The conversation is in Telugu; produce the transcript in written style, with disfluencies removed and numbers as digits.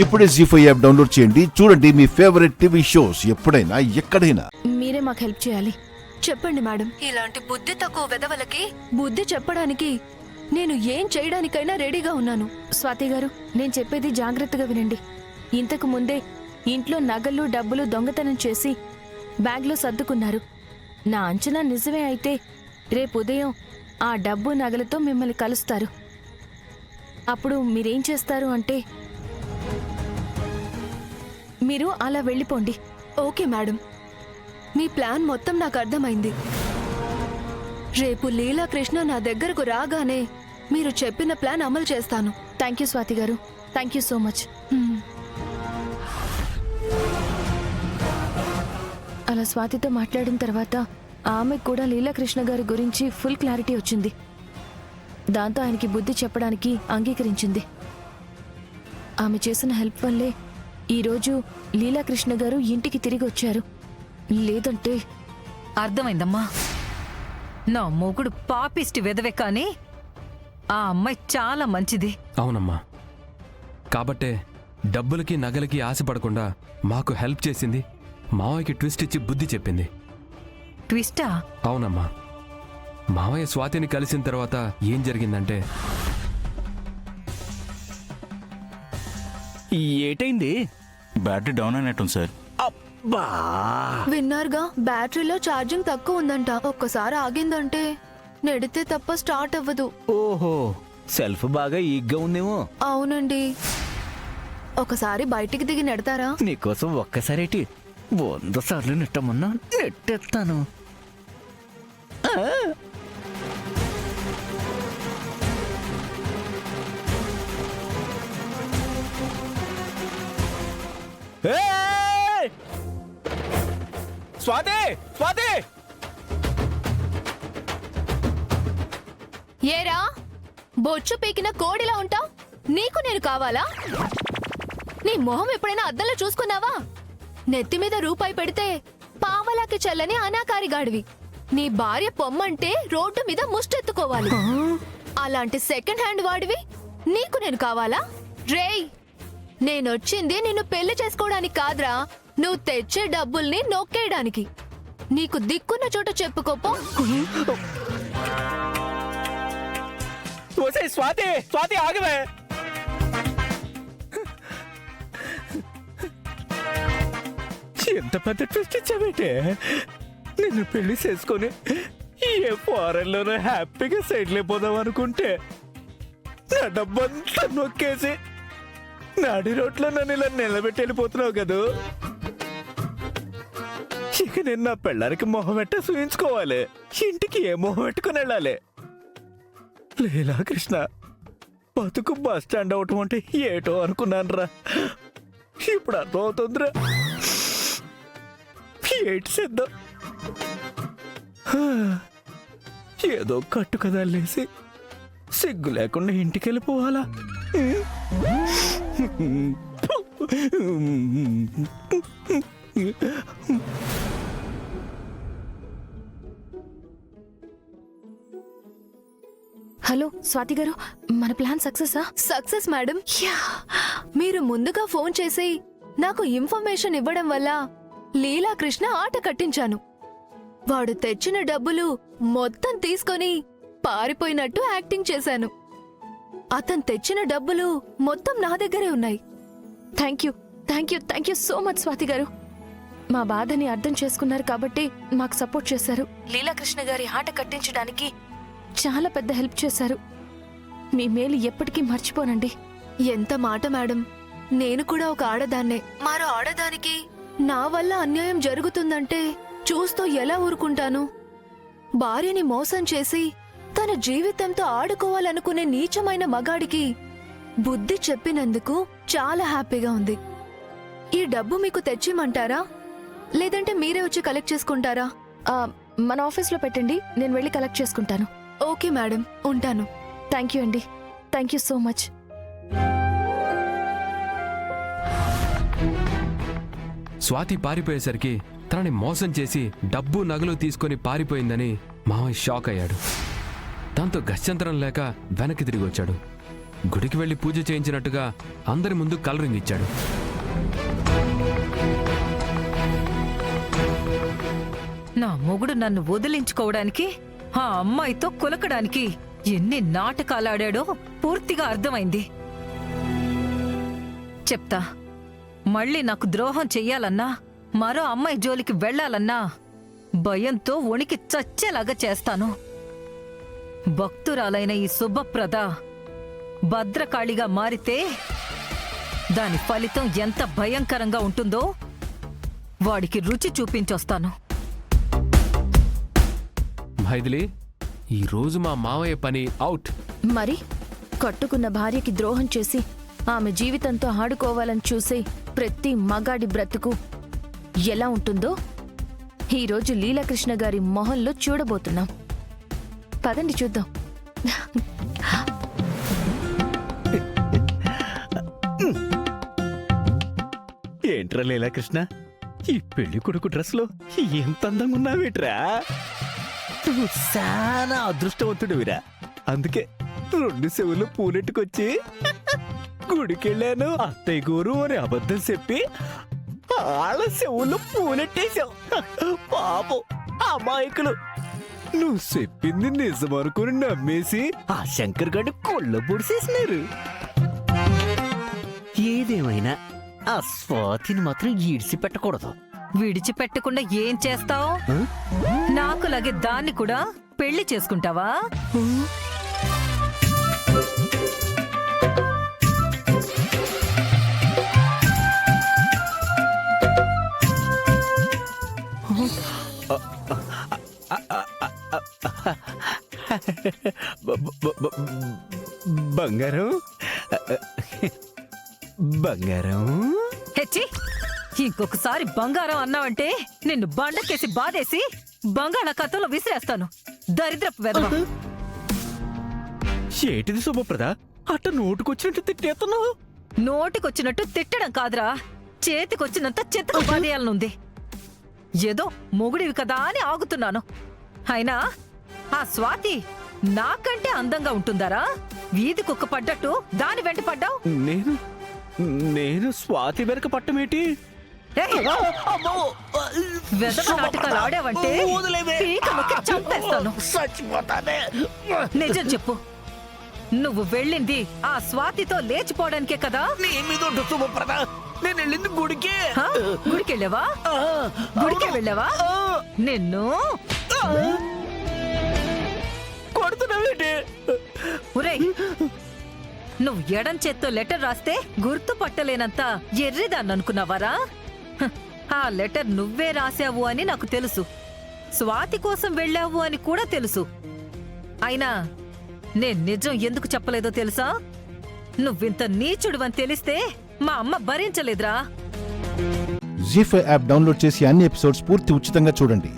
ఇప్పుడే జీ5 యాప్ డౌన్లోడ్ చేయండి. చూడండి మీ ఫేవరెట్ టీవీ షోస్ ఎప్పుడైనా ఎక్కడైనా. మీరే మాకు హెల్ప్ చేయాలి. చెప్పండి మేడం. ఇలాంటి బుద్ధి తక్కువ వెదవలకి బుద్ధి చెప్పడానికి నేను ఏం చేయడానికైనా రెడీగా ఉన్నాను. స్వాతి గారు, నేను చెప్పేది జాగ్రత్తగా వినండి. ఇంతకు ముందే ఇంట్లో నగలు డబ్బులు దొంగతనం చేసి బ్యాగ్లో సర్దుకున్నారు. నా అంచనా నిజమే అయితే రేపు ఉదయం ఆ డబ్బు నగలతో మిమ్మల్ని కలుస్తారు. అప్పుడు మీరేం చేస్తారు అంటే మీరు అలా వెళ్ళిపోండి. ఓకే మేడం, మీ ప్లాన్ మొత్తం నాకు అర్థమైంది. రేపు లీలాకృష్ణ నా దగ్గరకు రాగానే మీరు చెప్పిన ప్లాన్ అమలు చేస్తాను. థ్యాంక్ యూ స్వాతి గారు, థ్యాంక్ యూ సో మచ్. అలా స్వాతితో మాట్లాడిన తర్వాత ఆమెకు కూడా లీలాకృష్ణ గారి గురించి ఫుల్ క్లారిటీ వచ్చింది. దాంతో ఆయనకి బుద్ధి చెప్పడానికి అంగీకరించింది. ఆమె చేసిన హెల్ప్ వల్లే ఈరోజు లీలాకృష్ణ గారు ఇంటికి తిరిగి వచ్చారు. లేదంటే అర్థమైందమ్మా. నా మొగుడు పాపిష్టి వెదవే కానీ ఆ అమ్మాయి చాలా మంచిది. అవునమ్మా, కాబట్టే డబ్బులకి నగలకి ఆశపడకుండా మాకు హెల్ప్ చేసింది. మావయ్యకి ట్విస్ట్ ఇచ్చి బుద్ధి చెప్పింది. ట్విస్టా? అవునమ్మా, మావయ్య స్వాతిని కలిసిన తర్వాత ఏం జరిగిందంటే ఏటైంది? బ్యాటరీ డౌన్ అయినట్టుంది సార్. అబ్బా, విన్నారుగా, బ్యాటరీలో ఛార్జింగ్ తక్కువ ఉందంట. ఒక్కసారి ఆగిందంటే నెడితే తప్ప స్టార్ట్ అవ్వదు. ఓహో, సెల్ఫ్ బాగా ఈగ్గా ఉందేమో. అవునండి, ఒకసారి బయటికి దిగి నెడతారా? నీకోసం ఒక్కసారేటి 100 సార్లు నెట్టమన్నా నెట్టేస్తాను. స్వాతి, స్వాతి! ఏరా, బొచ్చు పీకిన కోడిలా ఉంటావు. నీకు నేను కావాలా? నీ మొహం ఎప్పుడైనా అద్దంలో చూసుకున్నావా? నెత్తి మీద రూపాయి పెడితే పావలాకి చల్లని అనాకారిగాడివి. నీ భార్య పొమ్మంటే రోడ్డు మీద ముష్టెత్తుకోవాలి. అలాంటి సెకండ్ హ్యాండ్ వాడివి నీకు నేను కావాలా? రేయ్, నేనొచ్చింది నిన్ను పెళ్లి చేసుకోవడానికి కాదురా, నువ్వు తెచ్చే డబ్బుల్ని నొక్కేయడానికి. నీకు దిక్కున్న చోట చెప్పుకోపో. స్వాతి, స్వాతి ఆగవే. ఎంత పెద్ద ట్విస్ట్ ఇచ్చావేంటే? నిన్ను పెళ్లి చేసుకొని ఏ ఫారెన్లోనో హ్యాపీగా సెటిల్ అయిపోదాం అనుకుంటే నా డబ్బంతా నొక్కేసి నాడి రోడ్లో నన్ను ఇలా నిలబెట్టి వెళ్ళిపోతున్నావు కదూ. ఇక నేను నా పెళ్ళానికి మొహం ఎట్ట చూయించుకోవాలి? ఇంటికి ఏ మొహం పెట్టుకుని వెళ్ళాలి? లీలాకృష్ణ బతుకు బస్ స్టాండ్ అవటం అంటే ఏటో అనుకున్నాను రా. ఇప్పుడు అర్థం అవుతుందిరా. ఏటి సిద్ధం, ఏదో కట్టు కదా లేసి సిగ్గు లేకుండా ఇంటికి వెళ్ళిపోవాలా? హలో స్వాతి గారు, మన ప్లాన్ సక్సెసా? Success madam. మీరు ముందుగా ఫోన్ చేసి నాకు ఇన్ఫర్మేషన్ ఇవ్వడం వల్ల లీలాకృష్ణ ఆట కట్టించాను. వాడు తెచ్చిన డబ్బులు మొత్తం తీసుకొని పారిపోయినట్టు యాక్టింగ్ చేశాను. అతను తెచ్చిన డబ్బులు మొత్తం నా దగ్గరే ఉన్నాయి. Thank you, thank you, thank you so much Swathi గారు. మా బాధని అర్థం చేసుకున్నారు కాబట్టి మాకు సపోర్ట్ చేశారు. లీలాకృష్ణ గారి ఆట కట్టించడానికి చాలా పెద్ద హెల్ప్ చేశారు. మీ మేలు ఎప్పటికీ మర్చిపోనండి. ఎంత మాట మేడం, నేను కూడా ఒక ఆడదాన్నే. మరో ఆడదానికి నా వల్ల అన్యాయం జరుగుతుందంటే చూస్తూ ఎలా ఊరుకుంటాను? భార్యని మోసం చేసి తన జీవితంతో ఆడుకోవాలనుకునే నీచమైన మగాడికి బుద్ధి చెప్పినందుకు చాలా హ్యాపీగా ఉంది. ఈ డబ్బు మీకు తెచ్చిమంటారా, లేదంటే మీరే వచ్చి కలెక్ట్ చేసుకుంటారా? మన ఆఫీస్లో పెట్టండి, నేను వెళ్ళి కలెక్ట్ చేసుకుంటాను. ఓకే మేడం, ఉంటాను. థ్యాంక్ యూ అండి, thank you so much. Swati పారిపోయేసరికి తనని మోసం చేసి డబ్బు నగలు తీసుకొని పారిపోయిందని మావయ్య షాక్ అయ్యాడు. దాంతో గత్యంతరం లేక వెనక్కి తిరిగి వచ్చాడు. గుడికి వెళ్ళి పూజ చేయించినట్టుగా అందరి ముందు కలరింగ్ ఇచ్చాడు. నా మొగుడు నన్ను వదిలించుకోవడానికి ఆ అమ్మాయితో కులకడానికి ఎన్ని నాటకాలాడాడో పూర్తిగా అర్థమైంది. చెప్తా, మళ్ళీ నాకు ద్రోహం చెయ్యాలన్నా, మరో అమ్మాయి జోలికి వెళ్ళాలన్నా భయంతో వణికి చచ్చేలాగా చేస్తాను. భక్తురాలైన ఈ శుభప్రద భద్రకాళిగా మారితే దాని ఫలితం ఎంత భయంకరంగా ఉంటుందో వాడికి రుచి చూపించొస్తాను. మైథిలి, ఈరోజు మా మావయ్య పని అవుట్. మరి కట్టుకున్న భార్యకి ద్రోహం చేసి ఆమె జీవితంతో ఆడుకోవాలని చూసే ప్రతి మగాడి బ్రతుకు ఎలా ఉంటుందో ఈరోజు లీలాకృష్ణ గారి మొహంలో చూడబోతున్నాం. పదండి చూద్దాం. ఏంట్రా లీలాకృష్ణ, ఈ పెళ్లి కొడుకు డ్రెస్ లో ఎంత అందంగా ఉన్నావేట్రా? నువ్వు చాలా అదృష్టవంతుడివిరా. అందుకే 2 చెవులు పూలెట్టుకొచ్చి గుడికెళ్ళాను అత్తయ్య గోరు అని అబద్ధం చెప్పి వాళ్ళ చెవులు పూలెట్టేశావు. పాపం అమాయకులు. నువ్వు చెప్పింది నిజమనుకుని నమ్మేసి ఆ శంకర్ గడ్డి కొల్ల పొడిసేసినారు. ఏదేమైనా ఆ స్వాతిని మాత్రం ఈడ్చిపెట్టకూడదు. విడిచిపెట్టకుండా ఏం చేస్తావు? నాకులాగే దాన్ని కూడా పెళ్లి చేసుకుంటావా? బంగారం బంగారం. హెచ్చి, ఇంకొకసారి బంగారం అన్నావంటే నిన్ను బండకేసి బాధేసి బంగాళాఖాతంలో విసిరేస్తాను. దరిద్రపు వెధవ. ఏటిది శుభప్రద, అట్ట నోటుకొచ్చినట్టు తిట్టేస్తున్నావు? నోటికొచ్చినట్టు తిట్టడం కాదురా, చేతికొచ్చినంత చెత్తకు బాధేయాలనుంది. ఏదో మొగుడివి కదా అని ఆగుతున్నాను. అయినా ఆ స్వాతి నాకంటే అందంగా ఉంటుందారా? వీధి కుక్క పడ్డట్టు దాని వెంట పడ్డావు. నేను స్వాతి వెనక పట్టమేటి? వెధవ నాటకాలు ఆడావంటే పీక నొక్కి చంపేస్తాను. నిజం చెప్పు, నువ్వు వెళ్ళింది ఆ స్వాతితో లేచిపోవడానికే కదా? నీ మీద ఉండు శుభప్రద, నేను వెళ్ళింది గుడికే. హా? గుడికెళ్ళావా? గుడికే వెళ్ళావా? నిన్ను కొడుతున్నావేంటి? ఒరేయ్, నువ్వు ఎడం చేత్తో లెటర్ రాస్తే గుర్తుపట్టలేనంత ఎర్రిదాన్ని అనుకున్నావారా? హ, ఆ లెటర్ నువ్వే రాశావు అని నాకు తెలుసు. స్వాతి కోసం వెళ్ళావు అని కూడా తెలుసు. అయినా నేను నిజం ఎందుకు చెప్పలేదో తెలుసా? నువ్వింత నీచుడువని తెలిస్తే మా అమ్మ భరించలేదురా. జీ5 యాప్ డౌన్లోడ్ చేసి అన్ని ఎపిసోడ్స్ పూర్తి ఉచితంగా చూడండి.